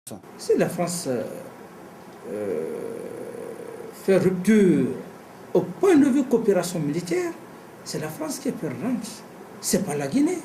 Si la France fait rupture au point de vue coopération militaire, c'est la France qui est perdante, c'est pas la Guinée.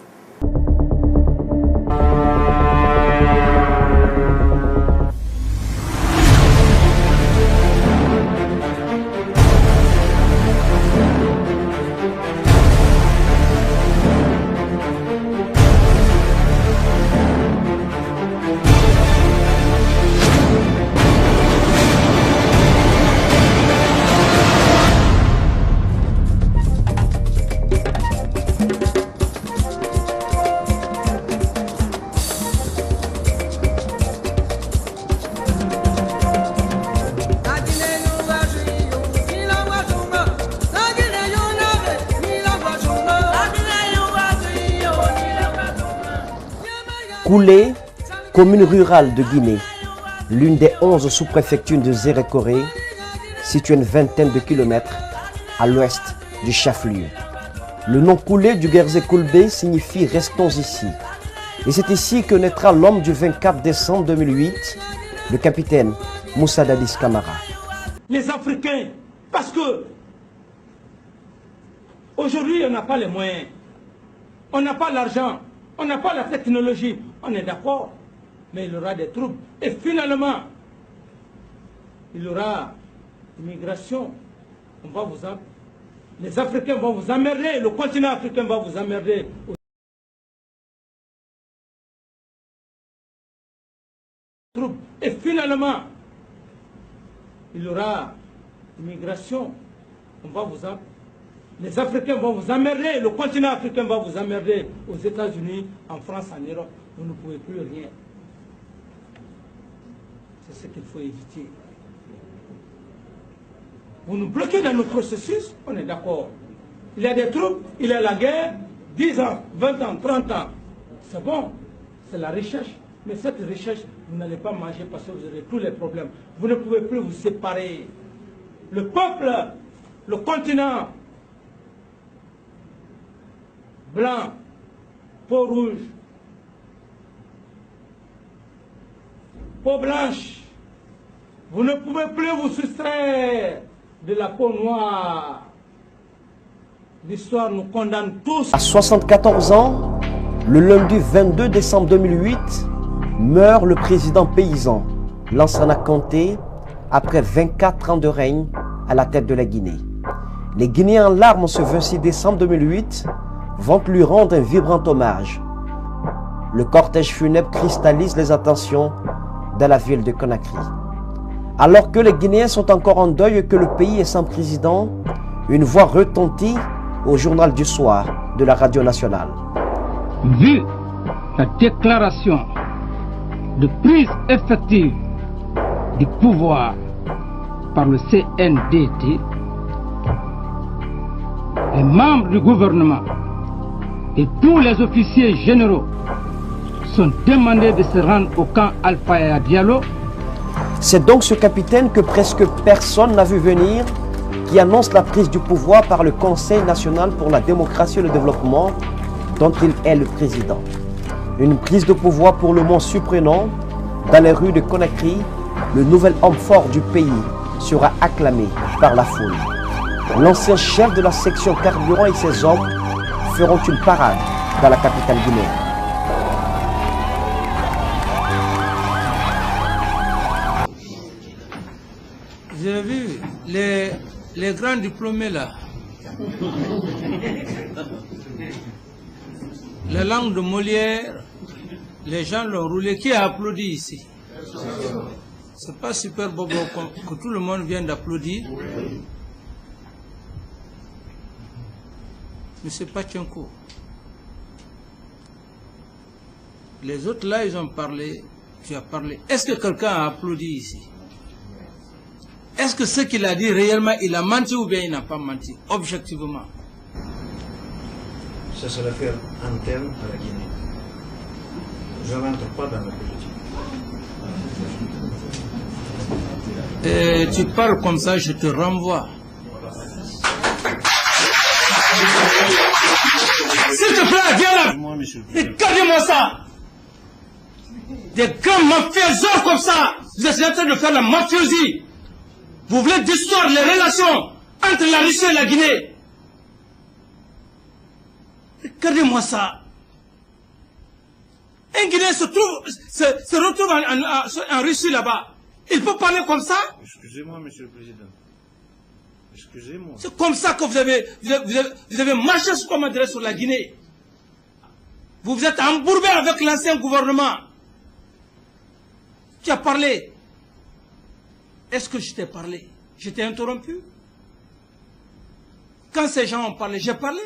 Koulé, commune rurale de Guinée, l'une des 11 sous-préfectures de Zérékoré, située à une vingtaine de kilomètres à l'ouest du chef-lieu. Le nom Koulé du Guerzé Koulbé signifie « restons ici ». Et c'est ici que naîtra l'homme du 24 décembre 2008, le capitaine Moussa Dadis Camara. Les Africains, parce que aujourd'hui on n'a pas les moyens, on n'a pas l'argent, on n'a pas la technologie, on est d'accord, mais il y aura des troubles. Et finalement, il y aura immigration. Les Africains vont vous emmerder, le continent africain va vous emmerder. Et finalement, il y aura immigration. Les Africains vont vous emmerder, le continent africain va vous emmerder aux États-Unis, en France, en Europe. Vous ne pouvez plus rien. C'est ce qu'il faut éviter. Vous nous bloquez dans nos processus, on est d'accord. Il y a des troupes, il y a la guerre, 10 ans, 20 ans, 30 ans. C'est bon, c'est la recherche. Mais cette recherche, vous n'allez pas manger parce que vous aurez tous les problèmes. Vous ne pouvez plus vous séparer. Le peuple, le continent, blanc, peau rouge, peau blanche, vous ne pouvez plus vous soustraire de la peau noire. L'histoire nous condamne tous. À 74 ans, le lundi 22 décembre 2008, meurt le président paysan, Lansana Conté, après 24 ans de règne à la tête de la Guinée. Les Guinéens en larmes ce 26 décembre 2008 vont lui rendre un vibrant hommage. Le cortège funèbre cristallise les attentions dans la ville de Conakry. Alors que les Guinéens sont encore en deuil et que le pays est sans président, une voix retentit au journal du soir de la radio nationale. Vu la déclaration de prise effective du pouvoir par le CNDD, les membres du gouvernement et tous les officiers généraux sont demandés de se rendre au camp Alpha Diallo. C'est donc ce capitaine que presque personne n'a vu venir qui annonce la prise du pouvoir par le Conseil national pour la démocratie et le développement dont il est le président. Une prise de pouvoir pour le moins surprenant. Dans les rues de Conakry, le nouvel homme fort du pays sera acclamé par la foule. L'ancien chef de la section carburant et ses hommes feront une parade dans la capitale guinéenne. J'ai vu les grands diplômés là. La langue de Molière, les gens l'ont roulé. Qui a applaudi ici? C'est pas super bobo que tout le monde vienne d'applaudir. Mais c'est pas Tchenko. Les autres là, ils ont parlé. Tu as parlé. Est-ce que quelqu'un a applaudi ici? Est-ce que ce qu'il a dit réellement, il a menti ou bien il n'a pas menti, objectivement? Ça c'est l'affaire interne à la Guinée. Je ne rentre pas dans la politique. Et tu parles comme ça, je te renvoie. S'il te plaît, viens là. Regardez-moi ça. des grands mafieux comme ça. Vous êtes en train de faire la mafiosie. Vous voulez distorre les relations entre la Russie et la Guinée. Regardez-moi ça. Un Guinéen se retrouve en Russie là-bas. Il peut parler comme ça? Excusez-moi, Monsieur le Président. Excusez-moi. C'est comme ça que vous avez marché sur la Guinée. Vous vous êtes embourbé avec l'ancien gouvernement. Tu as parlé. Est-ce que je t'ai parlé? Je t'ai interrompu? Quand ces gens ont parlé, j'ai parlé.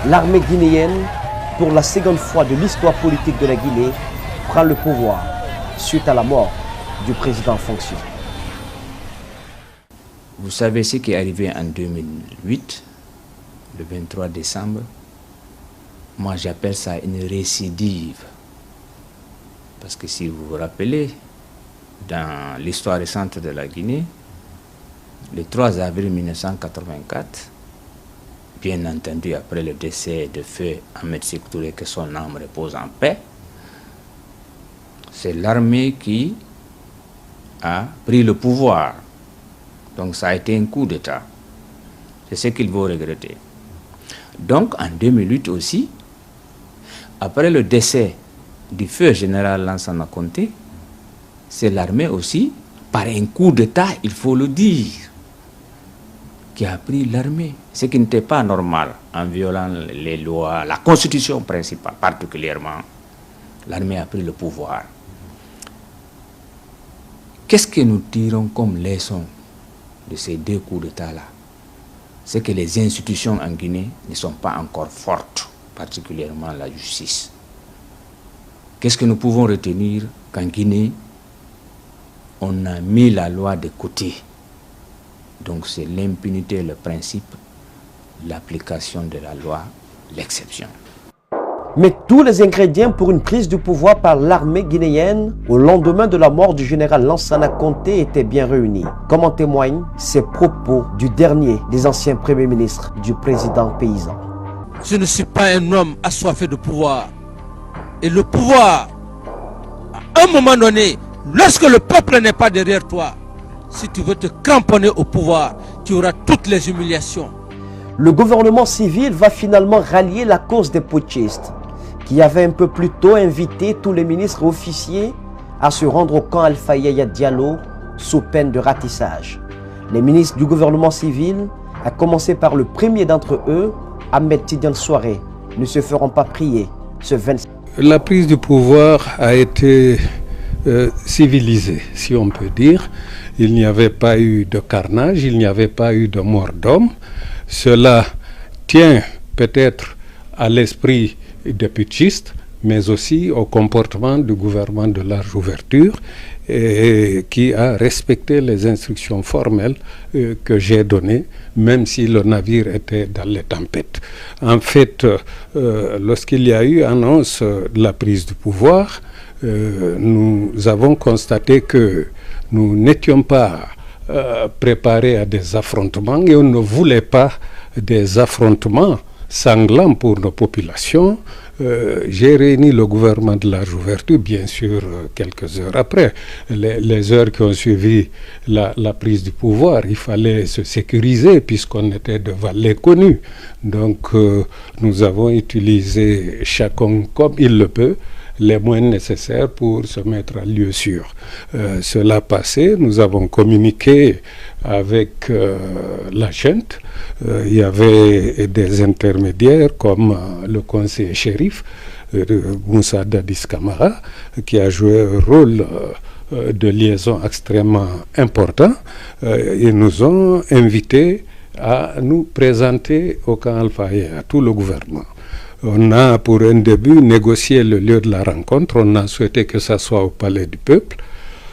L'armée guinéenne, pour la seconde fois de l'histoire politique de la Guinée, prend le pouvoir suite à la mort du président en fonction. Vous savez ce qui est arrivé en 2008, le 23 décembre. Moi, j'appelle ça une récidive. Parce que si vous vous rappelez, dans l'histoire récente de la Guinée, le 3 avril 1984, bien entendu après le décès de feu Ahmed Sékou Touré, que son âme repose en paix, c'est l'armée qui a pris le pouvoir. Donc ça a été un coup d'État. C'est ce qu'il faut regretter. Donc en 2008 aussi, après le décès du feu général Lansana Conté, c'est l'armée aussi, par un coup d'État, il faut le dire, qui a pris l'armée. Ce qui n'était pas normal en violant les lois, la constitution principale particulièrement. L'armée a pris le pouvoir. Qu'est-ce que nous tirons comme leçon de ces deux coups d'État-là? C'est que les institutions en Guinée ne sont pas encore fortes, particulièrement la justice. Qu'est-ce que nous pouvons retenir? Qu'en Guinée, on a mis la loi de côté. Donc c'est l'impunité le principe, l'application de la loi l'exception. Mais tous les ingrédients pour une prise du pouvoir par l'armée guinéenne au lendemain de la mort du général Lansana Conté étaient bien réunis, comme en témoignent ces propos du dernier des anciens premiers ministres du président paysan. Je ne suis pas un homme assoiffé de pouvoir. Et le pouvoir, à un moment donné, lorsque le peuple n'est pas derrière toi, si tu veux te cramponner au pouvoir, tu auras toutes les humiliations. Le gouvernement civil va finalement rallier la cause des putschistes, qui avait un peu plus tôt invité tous les ministres et officiers à se rendre au camp Alpha Yaya Diallo sous peine de ratissage. Les ministres du gouvernement civil, à commencer par le premier d'entre eux, Ahmed Tidiane Souaré, ne se feront pas prier ce 25. La prise du pouvoir a été civilisée, si on peut dire. Il n'y avait pas eu de carnage, il n'y avait pas eu de mort d'homme. Cela tient peut-être à l'esprit des putschistes, mais aussi au comportement du gouvernement de large ouverture qui a respecté les instructions formelles que j'ai données, même si le navire était dans les tempêtes. En fait, lorsqu'il y a eu annonce de la prise du pouvoir, nous avons constaté que nous n'étions pas préparés à des affrontements et on ne voulait pas des affrontements sanglants pour nos populations. J'ai réuni le gouvernement de large ouverture, bien sûr, quelques heures après. Les heures qui ont suivi la prise du pouvoir, il fallait se sécuriser puisqu'on était devant l'inconnu. Donc, nous avons utilisé chacun comme il le peut les moyens nécessaires pour se mettre à lieu sûr. Cela passé, nous avons communiqué avec la junte. Il y avait des intermédiaires comme le conseiller shérif Moussa Dadis Camara qui a joué un rôle de liaison extrêmement important. Ils nous ont invités à nous présenter au camp Alpha à tout le gouvernement. On a pour un début négocié le lieu de la rencontre, on a souhaité que ça soit au Palais du Peuple.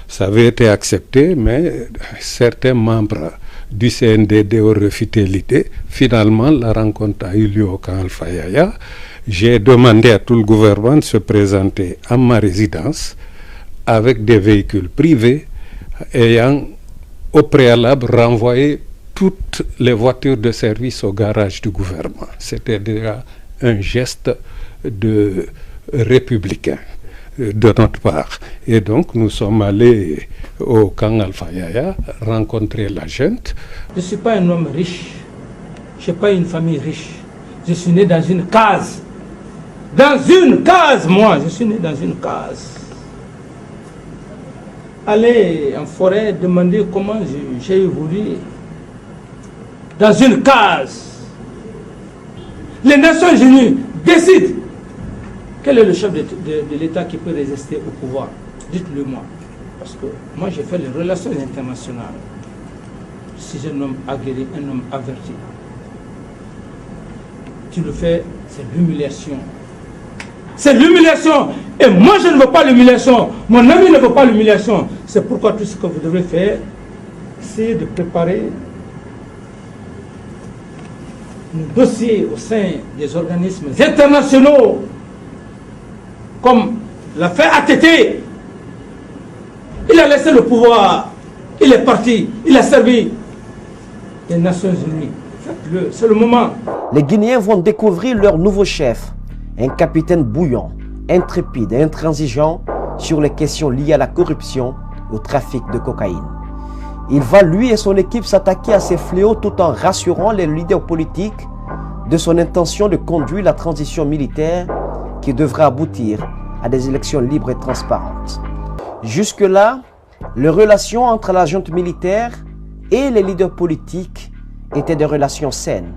Ça avait été accepté, mais certains membres du CNDD ont refuté l'idée. Finalement, la rencontre a eu lieu au camp Alpha Yaya. J'ai demandé à tout le gouvernement de se présenter à ma résidence avec des véhicules privés ayant au préalable renvoyé toutes les voitures de service au garage du gouvernement. C'était déjà un geste de républicain de notre part. Et donc nous sommes allés au camp Alpha Yaya rencontrer la junte. Je ne suis pas un homme riche, je n'ai pas une famille riche. Je suis né dans une case. Dans une case, moi, je suis né dans une case. Aller en forêt, demander comment j'ai évolué. Dans une case. Les Nations Unies décident. Quel est le chef de l'État qui peut résister au pouvoir? Dites-le moi. Parce que moi, j'ai fait les relations internationales. Si j'ai un homme aguerri, un homme averti. Tu le fais, c'est l'humiliation. C'est l'humiliation. Et moi, je ne veux pas l'humiliation. Mon ami ne veut pas l'humiliation. C'est pourquoi tout ce que vous devez faire, c'est de préparer nos dossiers au sein des organismes internationaux, comme l'a fait ATT. Il a laissé le pouvoir. Il est parti. Il a servi les Nations Unies. Faites-le. C'est le moment. Les Guinéens vont découvrir leur nouveau chef, un capitaine bouillant, intrépide et intransigeant sur les questions liées à la corruption et au trafic de cocaïne. Il va, lui et son équipe, s'attaquer à ces fléaux tout en rassurant les leaders politiques de son intention de conduire la transition militaire qui devra aboutir à des élections libres et transparentes. Jusque-là, les relations entre la junte militaire et les leaders politiques étaient des relations saines,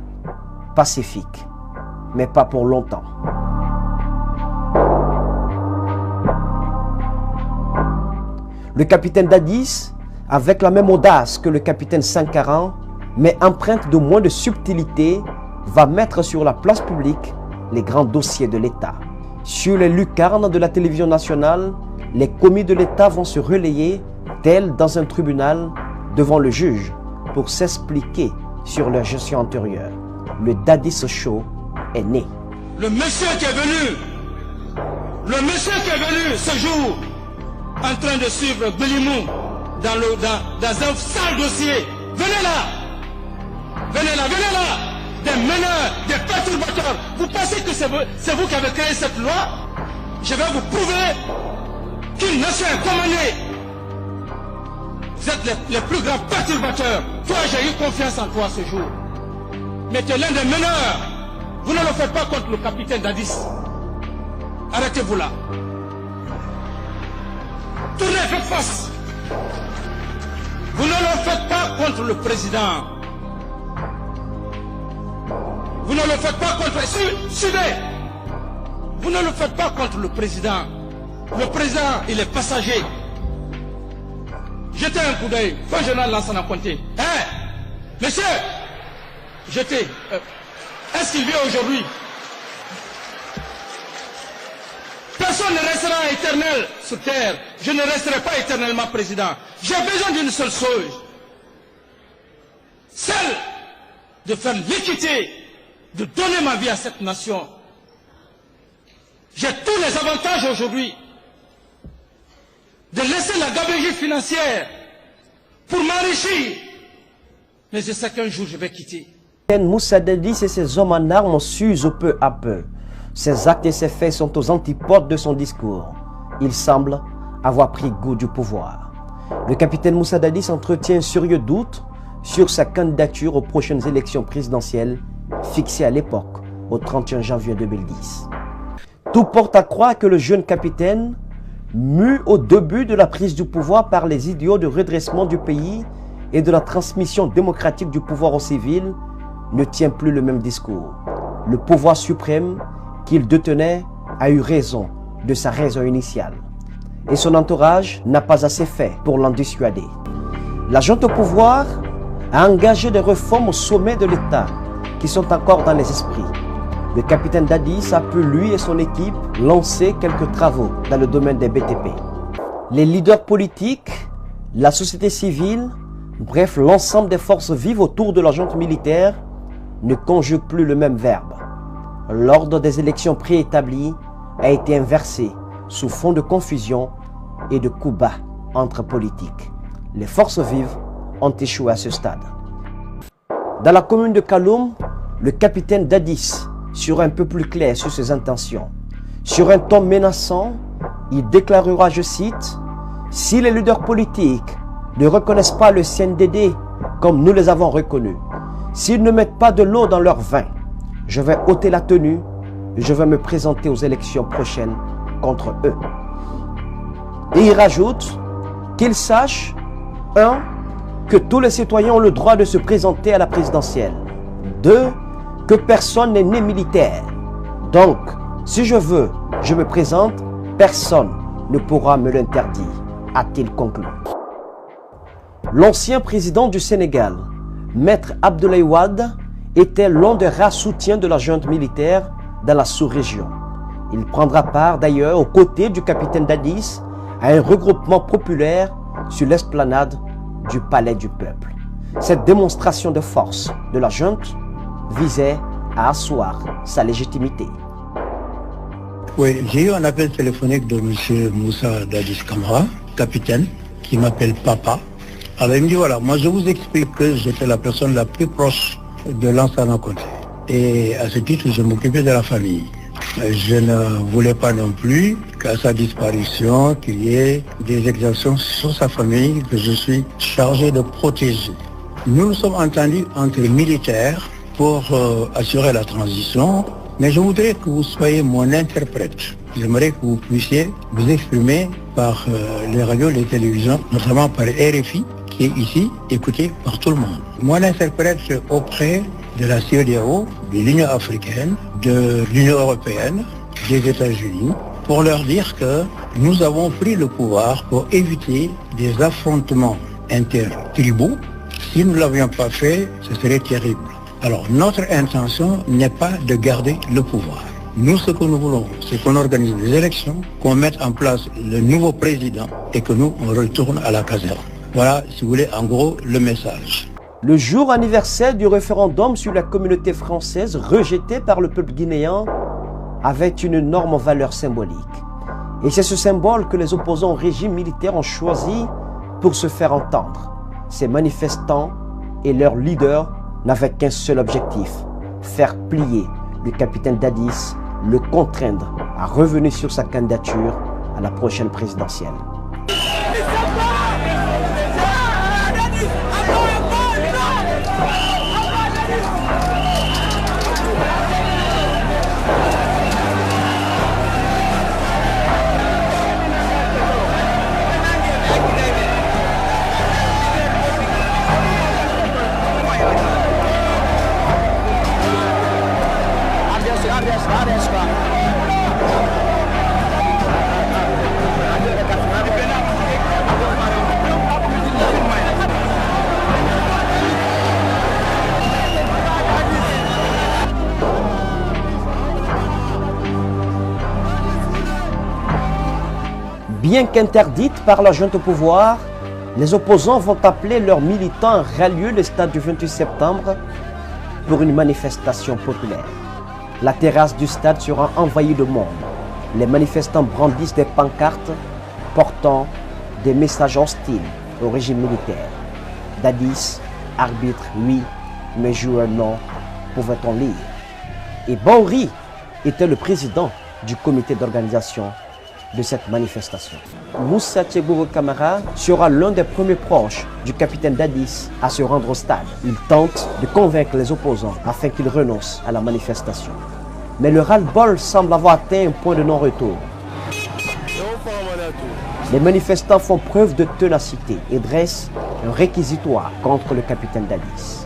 pacifiques, mais pas pour longtemps. Le capitaine Dadis, avec la même audace que le capitaine Sankaran, mais empreinte de moins de subtilité, va mettre sur la place publique les grands dossiers de l'État. Sur les lucarnes de la télévision nationale, les commis de l'État vont se relayer, tels dans un tribunal, devant le juge, pour s'expliquer sur leur gestion antérieure. Le Dadis Show est né. Le monsieur qui est venu ce jour, en train de suivre Belimou dans un sale dossier, venez là, des meneurs, des perturbateurs. Vous pensez que c'est vous qui avez créé cette loi? Je vais vous prouver qu'une nation est commandée. Vous êtes les plus grands perturbateurs. Toi, j'ai eu confiance en toi ce jour. Mais tu es l'un des meneurs. Vous ne le faites pas contre le capitaine Dadis. Arrêtez-vous là. Tournez, faites face. Vous ne le faites pas contre le président. Vous ne le faites pas contre... Suivez. Vous ne le faites pas contre le président. Le président, il est passager. Jetez un coup d'œil. Feu général Lansana Conté. Monsieur, jetez. Est-ce qu'il vient aujourd'hui? Personne ne restera éternel sur terre. Je ne resterai pas éternellement président. J'ai besoin d'une seule chose. Celle de faire l'équité, de donner ma vie à cette nation. J'ai tous les avantages aujourd'hui de laisser la gabegie financière pour m'enrichir. Mais je sais qu'un jour je vais quitter. Moussa Dadis et ses hommes en armes s'usent peu à peu. Ses actes et ses faits sont aux antipodes de son discours. Il semble avoir pris goût du pouvoir. Le capitaine Moussa Dadis entretient un sérieux doute sur sa candidature aux prochaines élections présidentielles fixées à l'époque, au 31 janvier 2010. Tout porte à croire que le jeune capitaine, mu au début de la prise du pouvoir par les idéaux de redressement du pays et de la transmission démocratique du pouvoir aux civils, ne tient plus le même discours. Le pouvoir suprême qu'il détenait a eu raison de sa raison initiale. Et son entourage n'a pas assez fait pour l'en dissuader. La junte au pouvoir a engagé des réformes au sommet de l'État qui sont encore dans les esprits. Le capitaine Dadis a pu, lui et son équipe, lancer quelques travaux dans le domaine des BTP. Les leaders politiques, la société civile, bref l'ensemble des forces vives autour de la junte militaire ne conjuguent plus le même verbe. L'ordre des élections préétablies a été inversé sous fond de confusion et de coups bas entre politiques. Les forces vives ont échoué à ce stade. Dans la commune de Kaloum, le capitaine Dadis sera un peu plus clair sur ses intentions. Sur un ton menaçant, il déclarera, je cite, « Si les leaders politiques ne reconnaissent pas le CNDD comme nous les avons reconnus, s'ils ne mettent pas de l'eau dans leur vin, je vais ôter la tenue et je vais me présenter aux élections prochaines contre eux. » Et il rajoute qu'ils sachent, 1. Que tous les citoyens ont le droit de se présenter à la présidentielle. 2. Que personne n'est né militaire. Donc, si je veux, je me présente, personne ne pourra me l'interdire, a-t-il conclu. L'ancien président du Sénégal, Maître Abdoulaye Wade, était l'un des rares soutiens de la junte militaire dans la sous-région. Il prendra part d'ailleurs aux côtés du capitaine Dadis à un regroupement populaire sur l'esplanade du Palais du Peuple. Cette démonstration de force de la junte visait à asseoir sa légitimité. Oui, j'ai eu un appel téléphonique de M. Moussa Dadis Camara, capitaine, qui m'appelle Papa. Alors il me dit voilà, moi je vous explique que j'étais la personne la plus proche de Lansana Conté. Et à ce titre, je m'occupais de la famille. Je ne voulais pas non plus qu'à sa disparition, qu'il y ait des exactions sur sa famille que je suis chargé de protéger. Nous nous sommes entendus entre militaires pour assurer la transition, mais je voudrais que vous soyez mon interprète. J'aimerais que vous puissiez vous exprimer par les radios, les télévisions, notamment par RFI, qui est ici, écouté par tout le monde. Mon interprète auprès de la CEDEAO, de l'Union africaine, de l'Union européenne, des États-Unis, pour leur dire que nous avons pris le pouvoir pour éviter des affrontements intertribaux. Si nous ne l'avions pas fait, ce serait terrible. Alors notre intention n'est pas de garder le pouvoir. Nous, ce que nous voulons, c'est qu'on organise des élections, qu'on mette en place le nouveau président et que nous, on retourne à la caserne. Voilà, si vous voulez, en gros, le message. Le jour anniversaire du référendum sur la communauté française rejeté par le peuple guinéen avait une énorme valeur symbolique. Et c'est ce symbole que les opposants au régime militaire ont choisi pour se faire entendre. Ces manifestants et leurs leaders n'avaient qu'un seul objectif, faire plier le capitaine Dadis, le contraindre à revenir sur sa candidature à la prochaine présidentielle. Bien qu'interdites par la junte au pouvoir, les opposants vont appeler leurs militants à rallier le stade du 28 septembre pour une manifestation populaire. La terrasse du stade sera envahie de monde. Les manifestants brandissent des pancartes portant des messages hostiles au régime militaire. Dadis, arbitre, oui, mais joueur, non, pouvait-on lire. Et Bauri était le président du comité d'organisation de cette manifestation. Moussa Tchebourou Camara sera l'un des premiers proches du capitaine Dadis à se rendre au stade. Il tente de convaincre les opposants afin qu'ils renoncent à la manifestation. Mais le ras-le-bol semble avoir atteint un point de non-retour. Les manifestants font preuve de ténacité et dressent un réquisitoire contre le capitaine Dadis.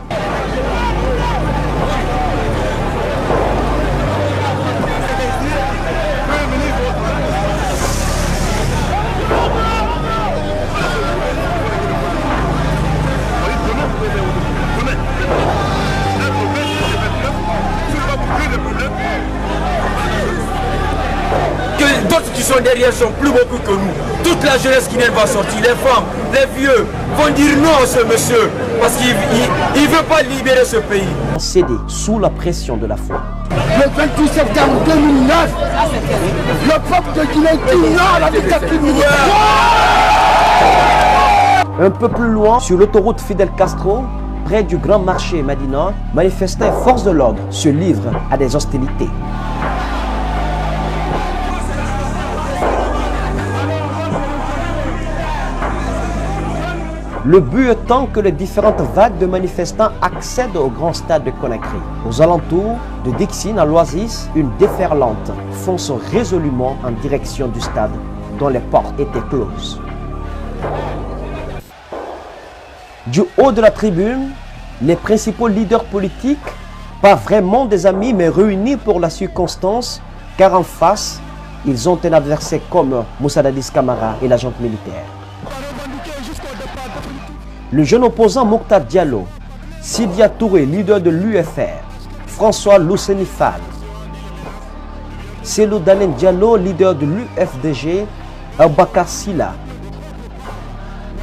D'autres qui sont derrière sont plus beaucoup que nous. Toute la jeunesse qui va sortir, les femmes, les vieux, vont dire non à ce monsieur parce qu'il ne veut pas libérer ce pays. Cédé sous la pression de la foi. Le 28 septembre 2009, le peuple de Guinée dit non à la dictature militaire. Un peu plus loin, sur l'autoroute Fidel Castro, près du grand marché Médina, manifestants et forces de l'ordre se livrent à des hostilités. Le but étant que les différentes vagues de manifestants accèdent au grand stade de Conakry. Aux alentours de Dixine à l'Oasis, une déferlante fonce résolument en direction du stade dont les portes étaient closes. Du haut de la tribune, les principaux leaders politiques, pas vraiment des amis mais réunis pour la circonstance, car en face, ils ont un adversaire comme Moussa Dadis Camara et la junte militaire. Le jeune opposant Mokhtar Diallo, Sidia Touré, leader de l'UFR, François Lousseni Fall, Selou Dalen Diallo, leader de l'UFDG, Abakar Silla,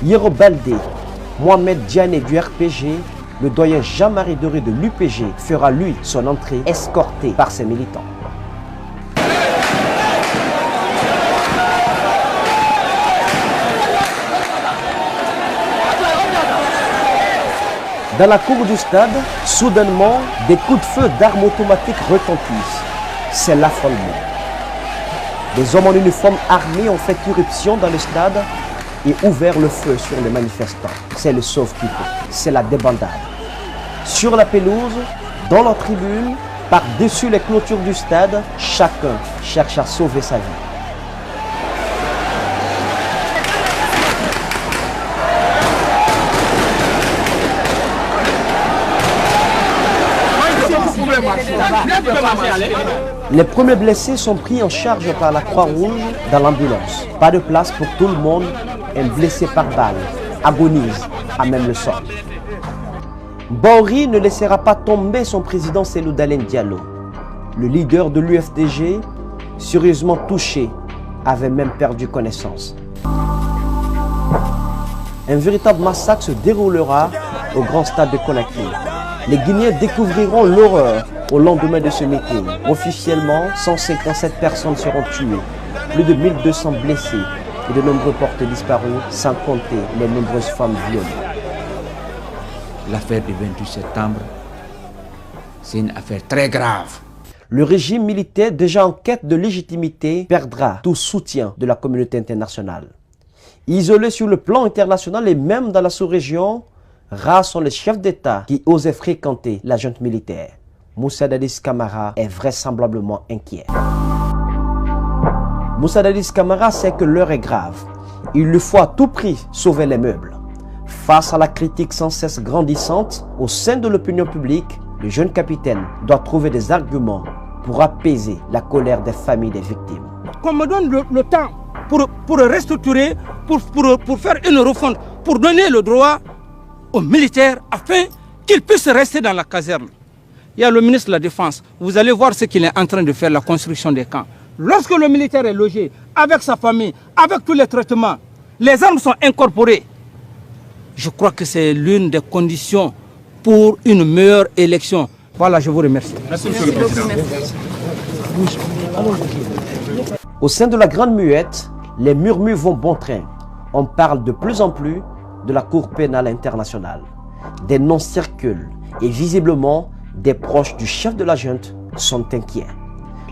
Yero Baldé, Mohamed Diané du RPG, le doyen Jean-Marie Doré de l'UPG fera lui son entrée escorté par ses militants. Dans la cour du stade, soudainement, des coups de feu d'armes automatiques retentissent. C'est l'affolement. Des hommes en uniforme armés ont fait irruption dans le stade et ouvert le feu sur les manifestants. C'est le sauve-qui-peut, c'est la débandade. Sur la pelouse, dans la tribune, par-dessus les clôtures du stade, chacun cherche à sauver sa vie. Les premiers blessés sont pris en charge par la Croix-Rouge dans l'ambulance. Pas de place pour tout le monde. Un blessé par balle agonise à même le sol. Bauri ne laissera pas tomber son président Selou Dalen Diallo. Le leader de l'UFDG, sérieusement touché, avait même perdu connaissance. Un véritable massacre se déroulera au grand stade de Conakry. Les Guinéens découvriront l'horreur au lendemain de ce meeting. Officiellement, 157 personnes seront tuées, plus de 1200 blessés et de nombreux portes disparus, sans compter les nombreuses femmes violées. L'affaire du 28 septembre, c'est une affaire très grave. Le régime militaire, déjà en quête de légitimité, perdra tout soutien de la communauté internationale. Isolé sur le plan international et même dans la sous-région, rares sont les chefs d'État qui osaient fréquenter la junte militaire. Moussa Dadis Camara est vraisemblablement inquiet. Moussa Dadis Camara sait que l'heure est grave. Il lui faut à tout prix sauver les meubles. Face à la critique sans cesse grandissante au sein de l'opinion publique, le jeune capitaine doit trouver des arguments pour apaiser la colère des familles des victimes. Qu'on me donne le temps pour restructurer, pour faire une refonte, pour donner le droit aux militaires afin qu'ils puissent rester dans la caserne. Il y a le ministre de la Défense. Vous allez voir ce qu'il est en train de faire, la construction des camps. Lorsque le militaire est logé, avec sa famille, avec tous les traitements, les armes sont incorporées. Je crois que c'est l'une des conditions pour une meilleure élection. Voilà, je vous remercie. Merci, monsieur le président. Au sein de la Grande Muette, les murmures vont bon train. On parle de plus en plus de la Cour pénale internationale. Des noms circulent et visiblement, des proches du chef de la junte sont inquiets.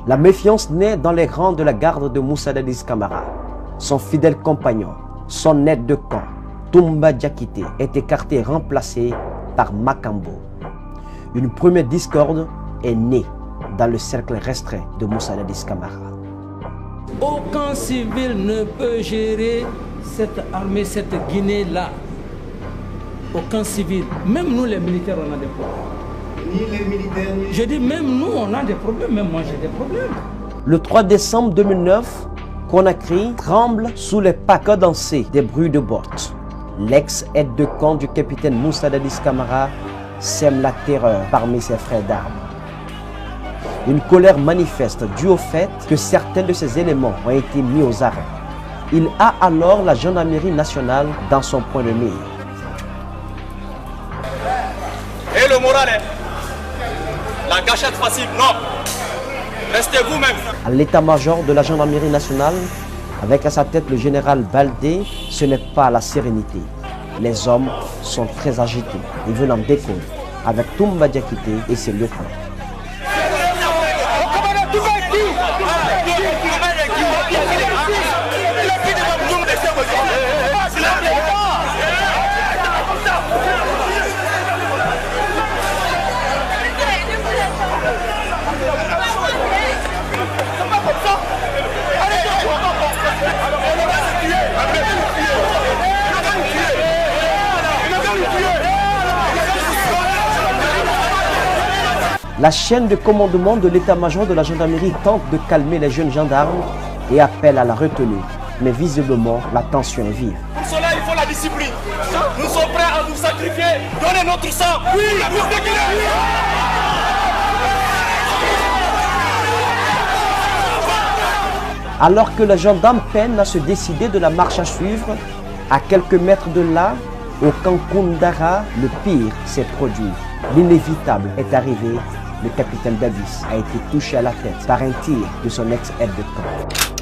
La méfiance naît dans les rangs de la garde de Moussa Dadis Camara. Son fidèle compagnon, son aide de camp, Toumba Diakité, est écarté et remplacé par Makambo. Une première discorde est née dans le cercle restreint de Moussa Dadis Camara. Aucun civil ne peut gérer cette armée, cette Guinée-là. Aucun civil. Même nous les militaires, on a des problèmes. Ni les militaires, ni... Je dis même nous, on a des problèmes, même moi j'ai des problèmes. Le 3 décembre 2009, Conakry tremble sous les pas cadencés des bruits de bottes. L'ex-aide de camp du capitaine Moussa Dadis Camara sème la terreur parmi ses frères d'armes. Une colère manifeste due au fait que certains de ces éléments ont été mis aux arrêts. Il a alors la gendarmerie nationale dans son point de mire. Et le moral est la gâchette facile, non. Restez vous-même. À l'état-major de la gendarmerie nationale, avec à sa tête le général Baldé, ce n'est pas la sérénité. Les hommes sont très agités. Ils veulent en découdre avec Toumba Diakité et ses lieutenants. La chaîne de commandement de l'état-major de la gendarmerie tente de calmer les jeunes gendarmes et appelle à la retenue. Mais visiblement, la tension est vive. Pour cela, il faut la discipline. Nous sommes prêts à nous sacrifier, donner notre sang. Oui, pour te guider. Alors que les gendarmes peinent à se décider de la marche à suivre, à quelques mètres de là, au camp Koundara, le pire s'est produit. L'inévitable est arrivé. Le capitaine Davis a été touché à la tête par un tir de son ex-aide de camp.